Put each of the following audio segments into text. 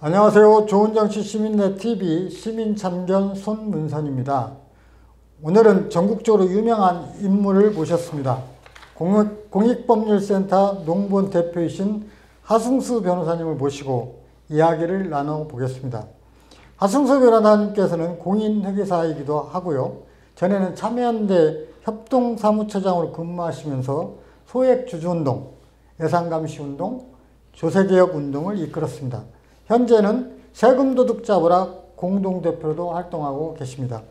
안녕하세요. 좋은정치 시민네 TV 시민참견 손문선입니다. 오늘은 전국적으로 유명한 인물을 모셨습니다. 공익법률센터 농본 대표이신 하승수 변호사님을 모시고 이야기를 나눠보겠습니다. 하승수 변호사님께서는 공인회계사이기도 하고요. 전에는 참여연대 협동사무처장으로 근무하시면서 소액주주운동, 예산감시운동, 조세개혁운동을 이끌었습니다. 현재는 세금도둑 잡으라 공동대표로도 활동하고 계십니다.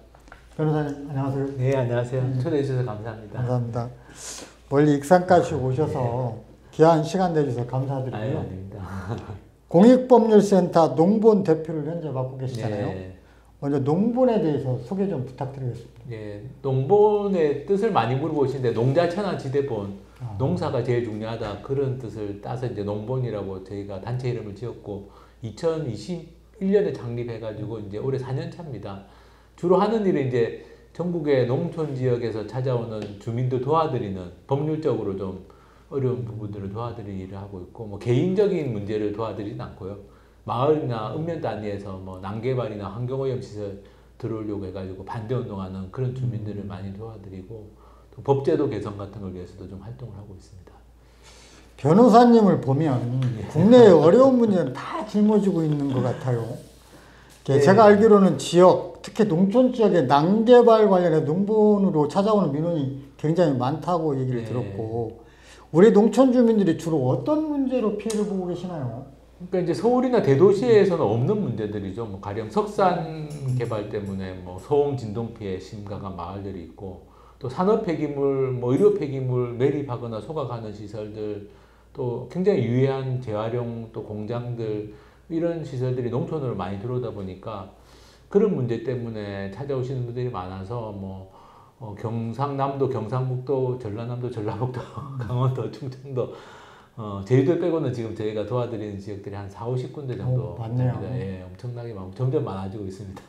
변호사님 안녕하세요. 네, 안녕하세요. 초대해 주셔서 감사합니다. 감사합니다. 멀리 익산까지 오셔서 귀한 시간 내주셔서 감사드리고요. 아유, 아닙니다. 공익법률센터 농본 대표를 현재 맡고 계시잖아요. 네. 먼저 농본에 대해서 소개 좀 부탁드리겠습니다. 네, 농본의 뜻을 많이 물어보시는데 농자천하지대본, 농사가 제일 중요하다 그런 뜻을 따서 이제 농본이라고 저희가 단체 이름을 지었고 2021년에 창립해가지고 이제 올해 4년 차입니다. 주로 하는 일은 이제 전국의 농촌 지역에서 찾아오는 주민들 도와드리는 법률적으로 좀 어려운 부분들을 도와드리는 일을 하고 있고 뭐 개인적인 문제를 도와드리진 않고요. 마을이나 읍면 단위에서 뭐 난개발이나 환경오염 시설 들어오려고 해가지고 반대 운동하는 그런 주민들을 많이 도와드리고 또 법제도 개선 같은 걸 위해서도 좀 활동을 하고 있습니다. 변호사님을 보면 국내의 어려운 문제는 다 짊어지고 있는 것 같아요. 네. 제가 알기로는 지역, 특히 농촌 지역의 난개발 관련해 농본으로 찾아오는 민원이 굉장히 많다고 얘기를 네. 들었고 우리 농촌 주민들이 주로 어떤 문제로 피해를 보고 계시나요? 그러니까 이제 서울이나 대도시에서는 없는 문제들이죠. 뭐 가령 석산 개발 때문에 뭐 소음 진동 피해 심각한 마을들이 있고 또 산업 폐기물, 뭐 의료 폐기물 매립하거나 소각하는 시설들 또 굉장히 유해한 재활용 또 공장들 이런 시설들이 농촌으로 많이 들어오다 보니까 그런 문제 때문에 찾아오시는 분들이 많아서 뭐 경상남도, 경상북도, 전라남도, 전라북도, 강원도, 충청도 제주도 빼고는 지금 저희가 도와드리는 지역들이 한 4, 50군데 정도 많네요. 됩니다. 예, 엄청나게 많고 점점 많아지고 있습니다.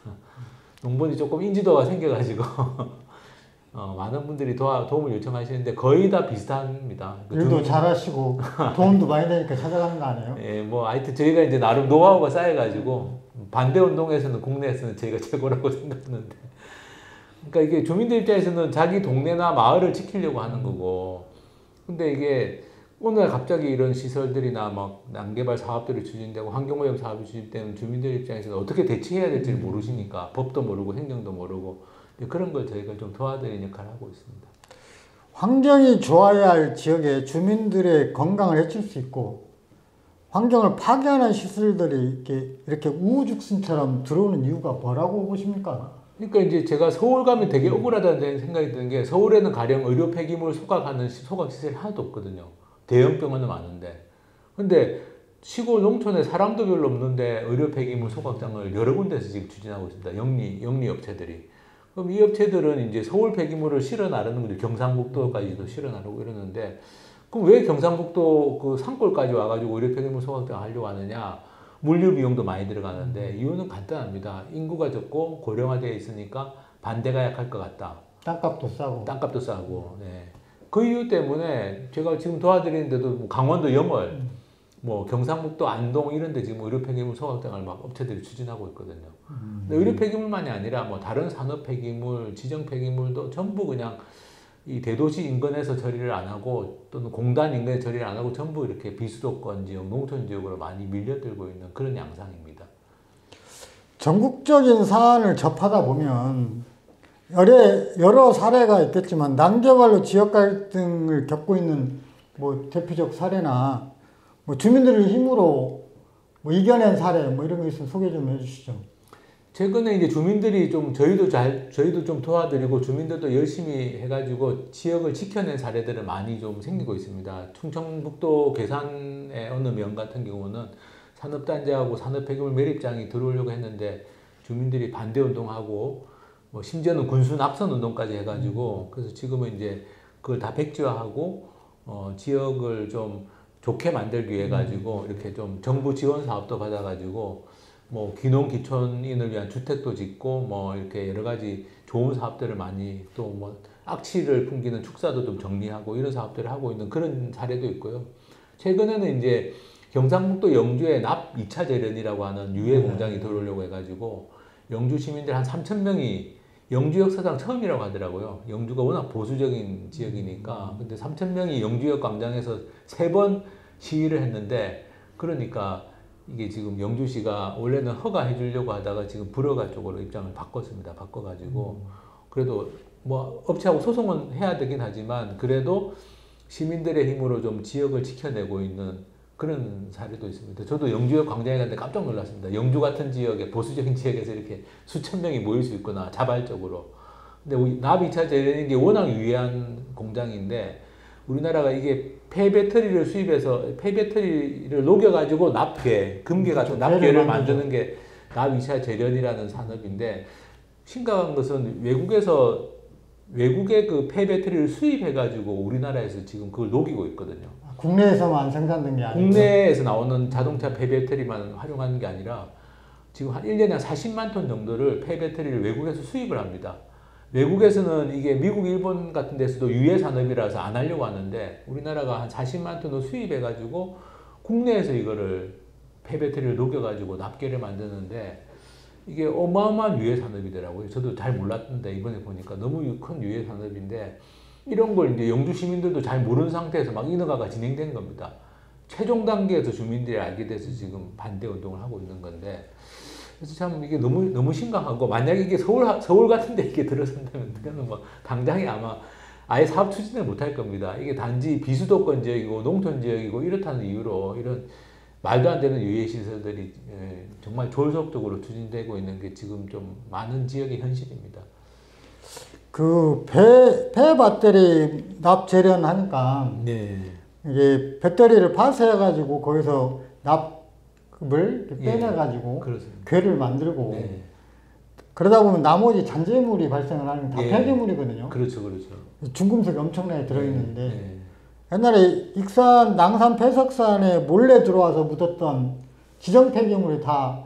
농본이 조금 인지도가 생겨가지고 많은 분들이 도움을 요청하시는데 거의 다 비슷합니다. 일도 잘하시고 도움도 많이 되니까 찾아가는 거 아니에요? 예, 뭐 하여튼 저희가 이제 나름 노하우가 쌓여가지고 반대 운동에서는 국내에서는 저희가 최고라고 생각하는데, 그러니까 이게 주민들 입장에서는 자기 동네나 마을을 지키려고 하는 거고, 근데 이게 어느 날 갑자기 이런 시설들이나 막 난개발 사업들이 추진되고 환경오염 사업이 추진되는 주민들 입장에서는 어떻게 대처해야 될지를 모르시니까 법도 모르고 행정도 모르고 그런 걸 저희가 좀 도와드리는 역할을 하고 있습니다. 환경이 좋아야 할 지역에 주민들의 건강을 해칠 수 있고 환경을 파괴하는 시설들이 이렇게 우후죽순처럼 들어오는 이유가 뭐라고 보십니까? 그러니까 이제 제가 서울 가면 되게 억울하다는 생각이 드는 게 서울에는 가령 의료 폐기물 소각하는 소각 시설이 하나도 없거든요. 대형 병원은 많은데. 근데 시골 농촌에 사람도 별로 없는데 의료 폐기물 소각장을 여러 군데서 지금 추진하고 있습니다. 영리 업체들이. 그럼 이 업체들은 이제 서울 폐기물을 실어 나르는 분들 경상북도까지도 실어 나르고 이러는데 그럼 왜 경상북도 그 산골까지 와가지고 의료 폐기물 소각장 하려고 하느냐? 물류 비용도 많이 들어가는데 이유는 간단합니다. 인구가 적고 고령화되어 있으니까 반대가 약할 것 같다. 땅값도 싸고. 땅값도 싸고. 네. 그 이유 때문에 제가 지금 도와드리는데도 뭐 강원도 영월, 뭐 경상북도 안동 이런 데 지금 의료 폐기물 소각장을 막 업체들이 추진하고 있거든요. 근데 의료 폐기물만이 아니라 뭐 다른 산업 폐기물, 지정 폐기물도 전부 그냥 이 대도시 인근에서 처리를 안 하고 또는 공단 인근에 처리를 안 하고 전부 이렇게 비수도권 지역, 농촌 지역으로 많이 밀려들고 있는 그런 양상입니다. 전국적인 사안을 접하다 보면 여러 사례가 있겠지만 난개발로 지역 갈등을 겪고 있는 뭐 대표적 사례나 뭐 주민들의 힘으로 뭐 이겨낸 사례 뭐 이런 거 있으면 소개 좀 해주시죠. 최근에 이제 주민들이 좀 저희도 좀 도와드리고 주민들도 열심히 해가지고 지역을 지켜낸 사례들은 많이 좀 생기고 있습니다. 충청북도 괴산의 어느 면 같은 경우는 산업단지하고 산업폐기물 매립장이 들어오려고 했는데 주민들이 반대 운동하고 뭐 심지어는 군수 낙선 운동까지 해가지고 그래서 지금은 이제 그걸 다 백지화하고 지역을 좀 좋게 만들기 위해 가지고 이렇게 좀 정부 지원 사업도 받아가지고 뭐 귀농 귀촌인을 위한 주택도 짓고 뭐 이렇게 여러 가지 좋은 사업들을 많이 또 뭐 악취를 풍기는 축사도 좀 정리하고 이런 사업들을 하고 있는 그런 사례도 있고요. 최근에는 이제 경상북도 영주에 납 2차 재련이라고 하는 유해 공장이 들어오려고 해가지고 영주 시민들 한 3,000명이 영주 역사상 처음이라고 하더라고요. 영주가 워낙 보수적인 지역이니까. 근데 3,000명이 영주역 광장에서 3번 시위를 했는데, 그러니까 이게 지금 영주시가 원래는 허가해 주려고 하다가 지금 불허가 쪽으로 입장을 바꿨습니다. 바꿔가지고. 그래도 뭐 업체하고 소송은 해야 되긴 하지만 그래도 시민들의 힘으로 좀 지역을 지켜내고 있는 그런 사례도 있습니다. 저도 영주역 광장에 갔는데 깜짝 놀랐습니다. 영주 같은 지역에, 보수적인 지역에서 이렇게 수천 명이 모일 수 있구나, 자발적으로. 근데 납 2차 재련이 게 워낙 유해한 공장인데, 우리나라가 이게 폐배터리를 수입해서 폐배터리를 녹여가지고 납괴, 금괴 같은 납괴를 만드는 게 납 2차 재련이라는 산업인데, 심각한 것은 외국의 그 폐배터리를 수입해가지고 우리나라에서 지금 그걸 녹이고 있거든요. 국내에서만 생산된 게 아니고 국내에서 나오는 자동차 폐배터리만 활용하는 게 아니라 지금 한 1년에 한 40만 톤 정도를 폐배터리를 외국에서 수입을 합니다. 외국에서는 이게 미국, 일본 같은 데서도 유해 산업이라서 안 하려고 하는데, 우리나라가 한 40만 톤을 수입해가지고 국내에서 이거를 폐배터리를 녹여가지고 납괴를 만드는데, 이게 어마어마한 유해 산업이더라고요. 저도 잘 몰랐는데 이번에 보니까 너무 큰 유해 산업인데, 이런 걸 이제 영주 시민들도 잘 모르는 상태에서 막 인허가가 진행된 겁니다. 최종 단계에서 주민들이 알게 돼서 지금 반대 운동을 하고 있는 건데, 그래서 참 이게 너무 심각하고, 만약에 이게 서울 같은 데 이게 들어선다면 그거는 뭐 당장에 아마 아예 사업 추진을 못 할 겁니다. 이게 단지 비수도권 지역이고 농촌 지역이고 이렇다는 이유로 이런 말도 안 되는 유해 시설들이 정말 졸속적으로 추진되고 있는 게 지금 좀 많은 지역의 현실입니다. 그 폐 배터리 납 재련하니까 네. 이게 배터리를 파쇄해가지고 거기서 납을 빼내가지고 그렇습니다. 괴를 만들고 네. 그러다 보면 나머지 잔재물이 발생을 하는 게 다 예. 폐기물이거든요. 그렇죠. 중금속이 엄청나게 들어있는데 네. 옛날에 익산, 낭산, 폐석산에 몰래 들어와서 묻었던 지정 폐기물이 다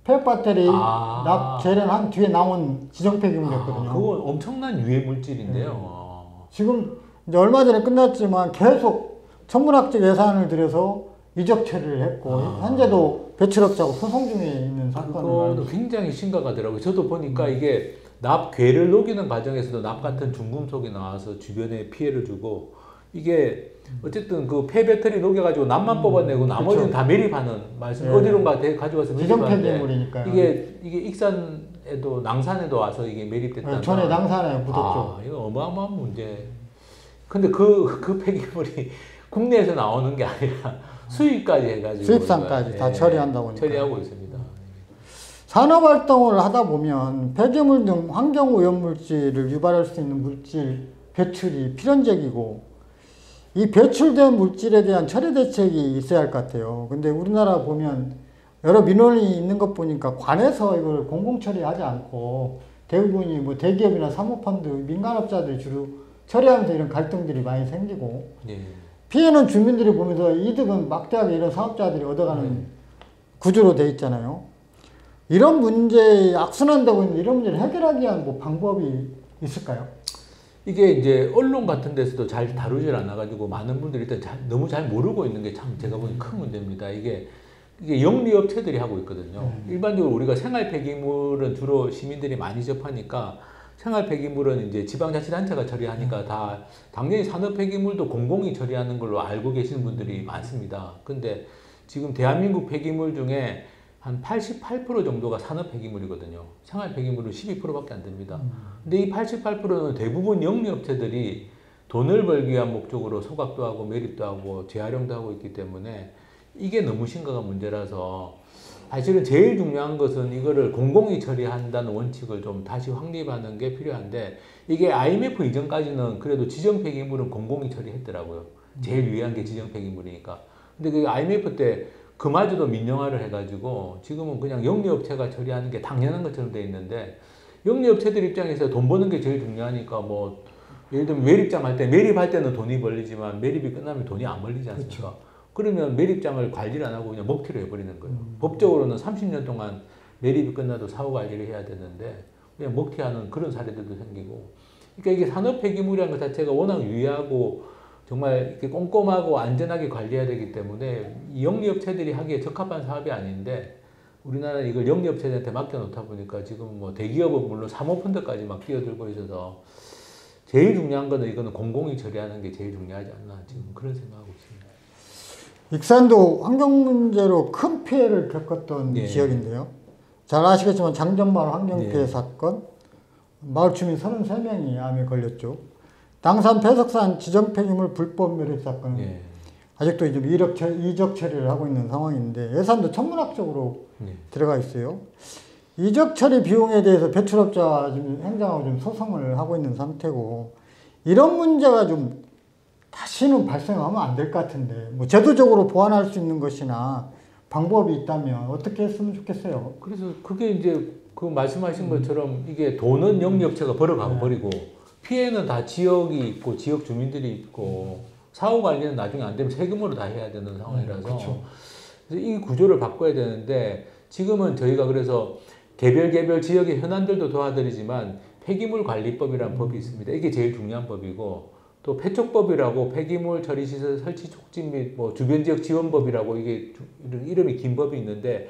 폐배터리 납 재련한 뒤에 나온 지정 폐기물이었거든요. 그건 엄청난 유해 물질인데요. 지금 이제 얼마 전에 끝났지만 계속 천문학적 예산을 들여서 이적 처리를 했고 현재도 배출업자하고 소송 중에 있는 사건은 그거도 굉장히 심각하더라고요. 저도 보니까 이게 납괴를 녹이는 과정에서도 납 같은 중금속이 나와서 주변에 피해를 주고, 이게 어쨌든 그 폐배터리 녹여가지고 납만 뽑아내고 나머지는 다 매립하는, 말씀 어디론가 가져와서 지정 매립하는데, 폐기물이니까요. 이게 익산에도 낭산에도 와서 이게 매립됐다. 전에 낭산에 묻었죠. 이거 어마어마한 문제. 근데 그 폐기물이 국내에서 나오는 게 아니라 수입까지 해가지고 수입산까지 다 처리한다고 하니까. 처리하고 있습니다. 산업활동을 하다 보면 폐기물 등 환경오염물질을 유발할 수 있는 물질 배출이 필연적이고, 이 배출된 물질에 대한 처리 대책이 있어야 할 것 같아요. 근데 우리나라 보면 여러 민원이 있는 것 보니까 관에서 이걸 공공 처리하지 않고 대부분이 뭐 대기업이나 사모펀드, 민간업자들이 주로 처리하면서 이런 갈등들이 많이 생기고, 피해는 주민들이 보면서 이득은 막대하게 이런 사업자들이 얻어가는 구조로 돼 있잖아요. 이런 문제, 악순환되고 있는 이런 문제를 해결하기 위한 뭐 방법이 있을까요? 이게 이제 언론 같은 데서도 잘 다루질 않아가지고 많은 분들이 일단 너무 잘 모르고 있는 게 참 제가 보기엔 큰 문제입니다. 이게 영리업체들이 하고 있거든요. 일반적으로 우리가 생활 폐기물은 주로 시민들이 많이 접하니까, 생활 폐기물은 이제 지방자치단체가 처리하니까 다 당연히 산업 폐기물도 공공이 처리하는 걸로 알고 계시는 분들이 많습니다. 근데 지금 대한민국 폐기물 중에 한 88% 정도가 산업 폐기물이거든요. 생활 폐기물은 12%밖에 안 됩니다. 근데 이 88%는 대부분 영리업체들이 돈을 벌기 위한 목적으로 소각도 하고 매립도 하고 재활용도 하고 있기 때문에 이게 너무 심각한 문제라서, 사실은 제일 중요한 것은 이거를 공공이 처리한다는 원칙을 좀 다시 확립하는 게 필요한데, 이게 IMF 이전까지는 그래도 지정 폐기물은 공공이 처리했더라고요. 제일 유의한 게 지정 폐기물이니까. 근데 그 IMF 때 그마저도 민영화를 해가지고 지금은 그냥 영리업체가 처리하는 게 당연한 것처럼 돼 있는데, 영리업체들 입장에서 돈 버는 게 제일 중요하니까, 뭐 예를 들면 매립장 할 때, 매립할 때는 돈이 벌리지만 매립이 끝나면 돈이 안 벌리지 않습니까? 그렇죠. 그러면 매립장을 관리를 안 하고 그냥 먹튀를 해버리는 거예요. 법적으로는 30년 동안 매립이 끝나도 사후 관리를 해야 되는데 그냥 먹튀하는 그런 사례들도 생기고, 그러니까 이게 산업 폐기물이라는 것 자체가 워낙 유해하고 정말 이렇게 꼼꼼하고 안전하게 관리해야 되기 때문에 이 영리업체들이 하기에 적합한 사업이 아닌데 우리나라는 이걸 영리업체들한테 맡겨놓다 보니까 지금 뭐 대기업은 물론 사모펀드까지 막 뛰어들고 있어서 제일 중요한 거는 이거는 공공이 처리하는 게 제일 중요하지 않나 지금 그런 생각하고 있습니다. 익산도 환경 문제로 큰 피해를 겪었던 예. 지역인데요. 잘 아시겠지만 장전마을 환경피해 예. 사건, 마을 주민 33명이 암에 걸렸죠. 당산 배석산 지정 폐기물 불법 매립 사건은 예. 아직도 좀 이적 처리를 하고 있는 상황인데 예산도 천문학적으로 예. 들어가 있어요. 이적 처리 비용에 대해서 배출업자와 지금 행정하고 좀 소송을 하고 있는 상태고 이런 문제가 좀 다시는 발생하면 안 될 것 같은데 뭐 제도적으로 보완할 수 있는 것이나 방법이 있다면 어떻게 했으면 좋겠어요. 그래서 그게 이제 그 말씀하신 것처럼 이게 돈은 영리업체가 벌어가고 버리고 피해는 다 지역이 있고 지역 주민들이 있고 사후 관리는 나중에 안 되면 세금으로 다 해야 되는 상황이라서 그렇죠. 그래서 이 구조를 바꿔야 되는데 지금은 저희가 그래서 개별 지역의 현안들도 도와드리지만 폐기물 관리법이라는 법이 있습니다. 이게 제일 중요한 법이고 또 폐촉법이라고 폐기물 처리시설 설치 촉진 및 뭐 주변 지역 지원법이라고 이게 이름이 긴 법이 있는데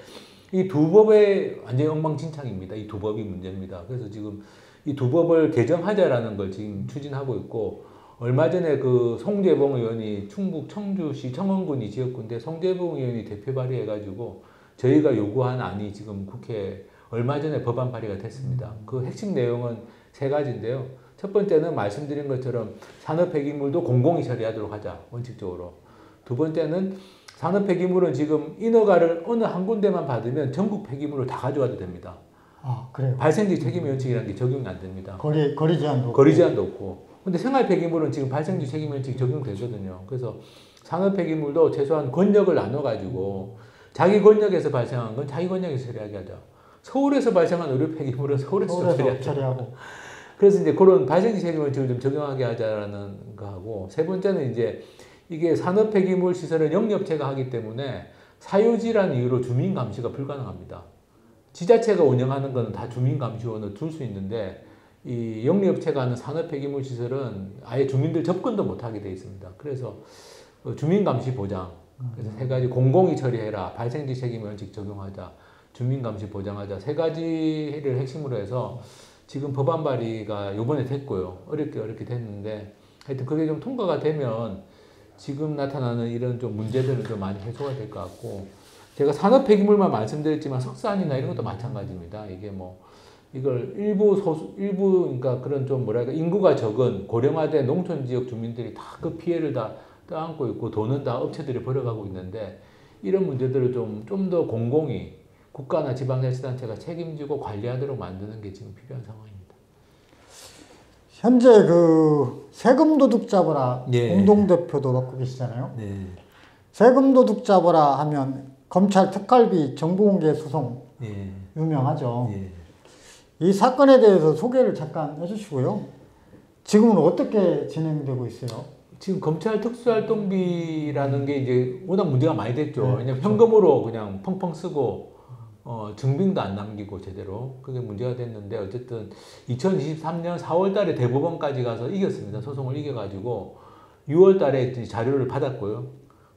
이 두 법의 완전히 엉망진창입니다. 이 두 법이 문제입니다. 그래서 지금 이 두 법을 개정하자라는 걸 지금 추진하고 있고 얼마 전에 그 송재봉 의원이 충북 청주시 청원군이 지역구인데 송재봉 의원이 대표 발의해가지고 저희가 요구한 안이 지금 국회에 얼마 전에 법안 발의가 됐습니다. 그 핵심 내용은 세 가지인데요. 첫 번째는 말씀드린 것처럼 산업 폐기물도 공공이 처리하도록 하자, 원칙적으로. 두 번째는 산업 폐기물은 지금 인허가를 어느 한 군데만 받으면 전국 폐기물을 다 가져가도 됩니다. 아, 그래요. 발생지 책임 원칙이라는 게 적용이 안 됩니다. 거리 제한도 거리 제한도 없고. 근데 생활 폐기물은 지금 발생지 책임 원칙이 적용되거든요. 그래서 산업 폐기물도 최소한 권역을 나눠가지고 자기 권역에서 발생한 건 자기 권역에서 처리하게 하자. 서울에서 발생한 의료 폐기물은 서울에서 처리하자. 그래서 이제 그런 발생지 책임 원칙을 좀 적용하게 하자라는 거하고 세 번째는 이제 이게 산업 폐기물 시설을 영리업체가 하기 때문에 사유지라는 이유로 주민 감시가 불가능합니다. 지자체가 운영하는 거는 다 주민 감시원을 둘 수 있는데 이 영리업체가 하는 산업 폐기물 시설은 아예 주민들 접근도 못하게 돼 있습니다. 그래서 주민 감시 보장, 그래서 세 가지 공공이 처리해라, 발생지 책임 원칙 적용하자, 주민 감시 보장하자 세 가지를 핵심으로 해서 지금 법안 발의가 이번에 됐고요. 어렵게 됐는데 하여튼 그게 좀 통과가 되면 지금 나타나는 이런 좀 문제들은 좀 많이 해소가 될 것 같고 제가 산업 폐기물만 말씀드렸지만 석산이나 이런 것도 마찬가지입니다. 이게 뭐 이걸 일부 그러니까 그런 좀 뭐랄까 인구가 적은 고령화된 농촌 지역 주민들이 다 그 피해를 다 떠안고 있고 돈은 다 업체들이 벌어가고 있는데 이런 문제들을 좀 더 공공이 국가나 지방자치단체가 책임지고 관리하도록 만드는 게 지금 필요한 상황입니다. 현재 그 세금 도둑 잡아라 예. 공동대표도 맡고 계시잖아요. 네. 세금 도둑 잡아라 하면 검찰 특활비 정보공개 소송 예. 유명하죠. 예. 이 사건에 대해서 소개를 잠깐 해주시고요. 지금은 어떻게 진행되고 있어요? 지금 검찰 특수활동비라는 게 이제 워낙 문제가 많이 됐죠. 네, 왜냐면 그렇죠. 현금으로 그냥 펑펑 쓰고 증빙도 안 남기고 제대로 그게 문제가 됐는데 어쨌든 2023년 4월 달에 대법원까지 가서 이겼습니다. 소송을 이겨가지고 6월 달에 자료를 받았고요.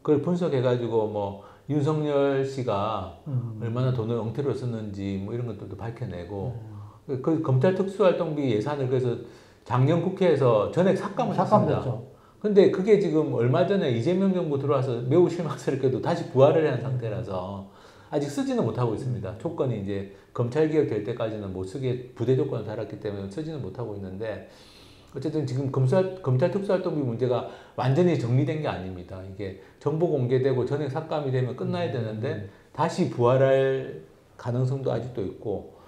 그걸 분석해가지고 뭐 윤석열 씨가 얼마나 돈을 엉터리로 썼는지 뭐 이런 것들도 밝혀내고 그 검찰 특수활동비 예산을 그래서 작년 국회에서 전액 삭감을 했습니다. 삭감됐죠. 근데 그게 지금 얼마 전에 이재명 정부 들어와서 매우 실망스럽게도 다시 부활을 한 상태라서 아직 쓰지는 못하고 있습니다. 조건이 이제 검찰개혁 될 때까지는 못 쓰게 부대 조건을 달았기 때문에 쓰지는 못하고 있는데 어쨌든 지금 검찰 특수활동비 문제가 완전히 정리된 게 아닙니다. 이게 정보 공개되고 전액 삭감이 되면 끝나야 되는데 다시 부활할 가능성도 아직도 있고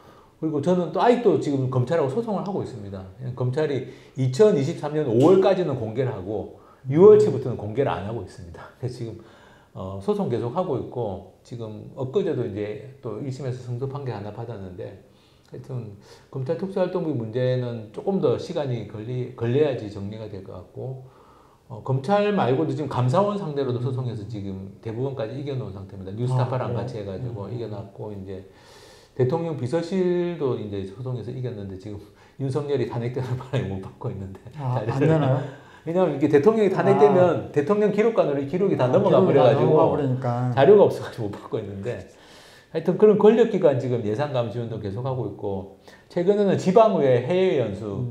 그리고 저는 또 아직도 지금 검찰하고 소송을 하고 있습니다. 검찰이 2023년 5월까지는 공개를 하고 6월치부터는 공개를 안 하고 있습니다. 그래서 지금 소송 계속 하고 있고 지금 엊그제도 이제 또 1심에서 승소 판결 하나 받았는데 하여튼 검찰 특수활동비 문제는 조금 더 시간이 걸려야지 정리가 될 것 같고 검찰 말고도 지금 감사원 상대로도 소송해서 지금 대부분까지 이겨놓은 상태입니다. 뉴스타파랑 같이 해가지고 이겨놨고 이제 대통령 비서실도 이제 소송해서 이겼는데 지금 윤석열이 탄핵되는 바람에 못 받고 있는데 안 되나요? 왜냐하면 이게 대통령이 탄핵되면 대통령 기록관으로 기록이 다 넘어가 버려가지고 그러니까. 자료가 없어가지고 못 받고 있는데 하여튼 그런 권력기관 지금 예산감시운동 계속하고 있고 최근에는 지방의회 해외 연수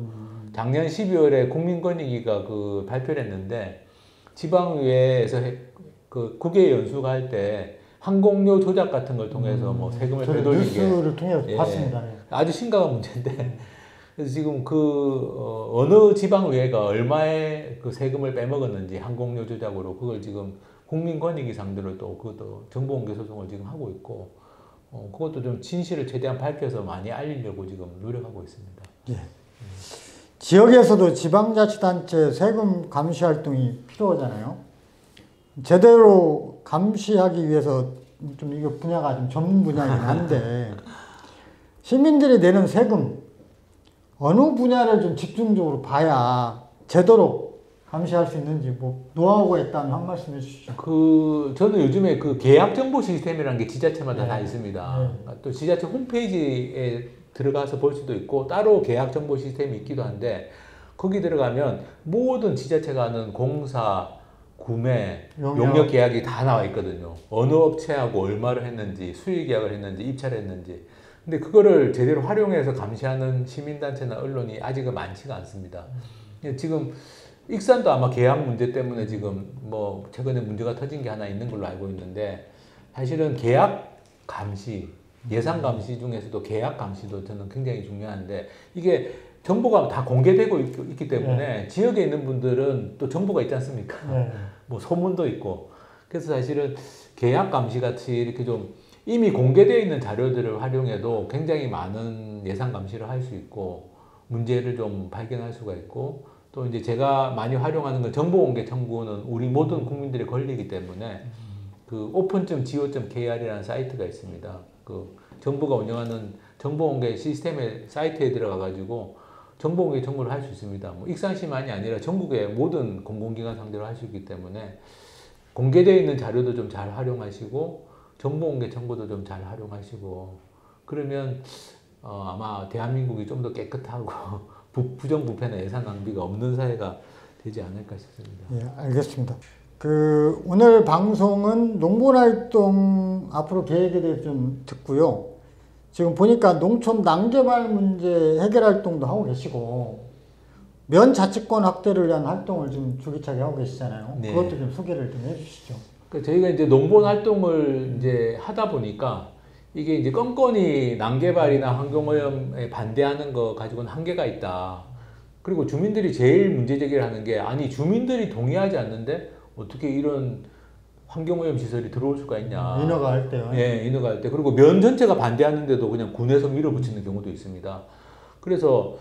작년 12월에 국민권익위가 그 발표를 했는데 지방의회에서 그 국외 연수가 할 때 항공료 조작 같은 걸 통해서 뭐 세금을 빼돌리는 게 뉴스를 통해서 봤습니다. 네. 아주 심각한 문제인데 그래서 지금 그 어느 지방의회가 얼마의 그 세금을 빼먹었는지 항공료 조작으로 그걸 지금 국민권익위 상대로 또 그것도 정보공개 소송을 지금 하고 있고 그것도 좀 진실을 최대한 밝혀서 많이 알리려고 지금 노력하고 있습니다. 예. 지역에서도 지방자치단체 세금 감시 활동이 필요하잖아요. 제대로 감시하기 위해서 좀 이거 분야가 좀 전문 분야이긴 한데 시민들이 내는 세금 어느 분야를 좀 집중적으로 봐야 제대로 감시할 수 있는지 뭐 노하우가 있다면 한 말씀 해주시죠. 저는 요즘에 그 계약 정보 시스템이라는 게 지자체마다 네. 다 있습니다. 또 지자체 홈페이지에 들어가서 볼 수도 있고 따로 계약 정보 시스템이 있기도 한데 거기 들어가면 모든 지자체가 하는 공사, 구매, 용역 계약이 다 나와 있거든요. 어느 업체하고 얼마를 했는지, 수의 계약을 했는지, 입찰을 했는지. 근데 그거를 제대로 활용해서 감시하는 시민단체나 언론이 아직은 많지가 않습니다. 지금 익산도 아마 계약 문제 때문에 지금 뭐 최근에 문제가 터진 게 하나 있는 걸로 알고 있는데 사실은 계약 감시, 예산 감시 중에서도 계약 감시도 저는 굉장히 중요한데 이게 정보가 다 공개되고 있기 때문에 지역에 있는 분들은 또 정보가 있지 않습니까? 뭐 소문도 있고 그래서 사실은 계약 감시 같이 이렇게 좀 이미 공개되어 있는 자료들을 활용해도 굉장히 많은 예산 감시를 할 수 있고 문제를 좀 발견할 수가 있고 또 이제 제가 많이 활용하는 건 정보공개 청구는 우리 모든 국민들의 권리이기 때문에 그 open.go.kr이라는 사이트가 있습니다. 그 정부가 운영하는 정보공개 시스템의 사이트에 들어가 가지고 정보공개 청구를 할 수 있습니다. 뭐 익산시만이 아니라 전국의 모든 공공기관 상대로 할 수 있기 때문에 공개되어 있는 자료도 좀 잘 활용하시고 정보공개 청구도 좀 잘 활용하시고 그러면 아마 대한민국이 좀 더 깨끗하고 부정부패나 예산 낭비가 없는 사회가 되지 않을까 싶습니다. 예, 알겠습니다. 오늘 방송은 농본활동 앞으로 계획에 대해서 좀 듣고요. 지금 보니까 농촌 난개발 문제 해결 활동도 하고 계시고 면자치권 확대를 위한 활동을 좀 주기차게 하고 계시잖아요. 네. 그것도 좀 소개를 좀 해주시죠. 저희가 이제 농본 활동을 이제 하다 보니까 이게 이제 껌껌이 난개발이나 환경오염에 반대하는 거 가지고는 한계가 있다. 그리고 주민들이 제일 문제 제기를 하는 게 아니 주민들이 동의하지 않는데 어떻게 이런 환경오염 시설이 들어올 수가 있냐. 인허가 할 때요. 예, 인허가 할 때. 그리고 면 전체가 반대하는데도 그냥 군에서 밀어붙이는 경우도 있습니다. 그래서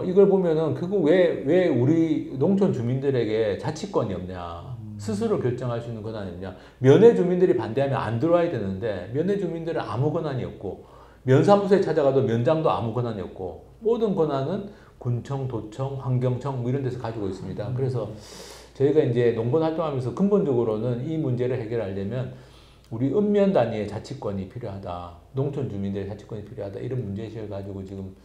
이걸 보면은 결국 왜 우리 농촌 주민들에게 자치권이 없냐. 스스로 결정할 수 있는 권한이 없냐. 면회 주민들이 반대하면 안 들어와야 되는데 면회 주민들은 아무 권한이 없고 면사무소에 찾아가도 면장도 아무 권한이 없고 모든 권한은 군청, 도청, 환경청 뭐 이런 데서 가지고 있습니다. 그래서 저희가 이제 농본 활동하면서 근본적으로는 이 문제를 해결하려면 우리 읍면 단위의 자치권이 필요하다. 농촌 주민들의 자치권이 필요하다. 이런 문제의식을 가지고 지금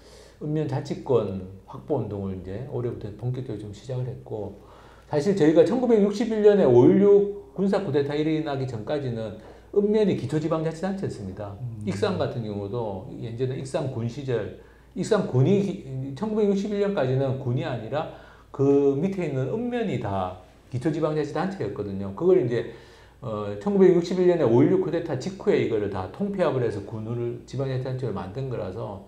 읍면 자치권 확보 운동을 이제 올해부터 본격적으로 좀 시작을 했고 사실 저희가 1961년에 5.16 군사 쿠데타 일어나기 전까지는 읍면이 기초지방자치단체였습니다. 익산 같은 경우도 예전에 익산군 시절 익산군이 1961년까지는 군이 아니라 그 밑에 있는 읍면이 다 기초지방자치단체였거든요. 그걸 이제 1961년에 5.16 쿠데타 직후에 이거를 다 통폐합을 해서 군을 지방자치단체로 만든 거라서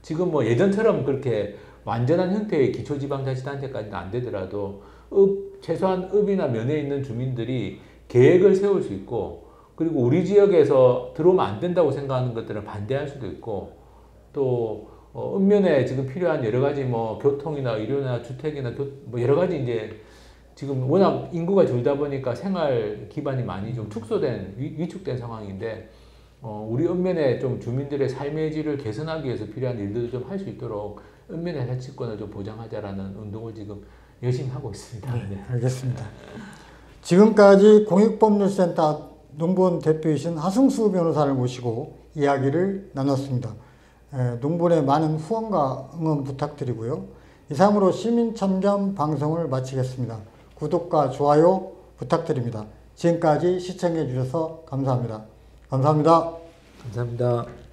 지금 뭐 예전처럼 그렇게 완전한 형태의 기초지방자치단체까지는 안 되더라도 최소한 읍이나 면에 있는 주민들이 계획을 세울 수 있고 그리고 우리 지역에서 들어오면 안 된다고 생각하는 것들을 반대할 수도 있고 또 읍면에 지금 필요한 여러 가지 뭐 교통이나 의료나 주택이나 뭐 여러 가지 이제 지금 워낙 인구가 줄다 보니까 생활 기반이 많이 좀 축소된 위축된 상황인데 우리 읍면에 좀 주민들의 삶의 질을 개선하기 위해서 필요한 일들도 좀 할 수 있도록 읍면의 자치권을 좀 보장하자라는 운동을 지금 열심히 하고 있습니다. 네, 알겠습니다. 지금까지 공익법률센터 농본 대표이신 하승수 변호사를 모시고 이야기를 나눴습니다. 농본의 많은 후원과 응원 부탁드리고요. 이상으로 시민참견 방송을 마치겠습니다. 구독과 좋아요 부탁드립니다. 지금까지 시청해 주셔서 감사합니다. 감사합니다. 감사합니다.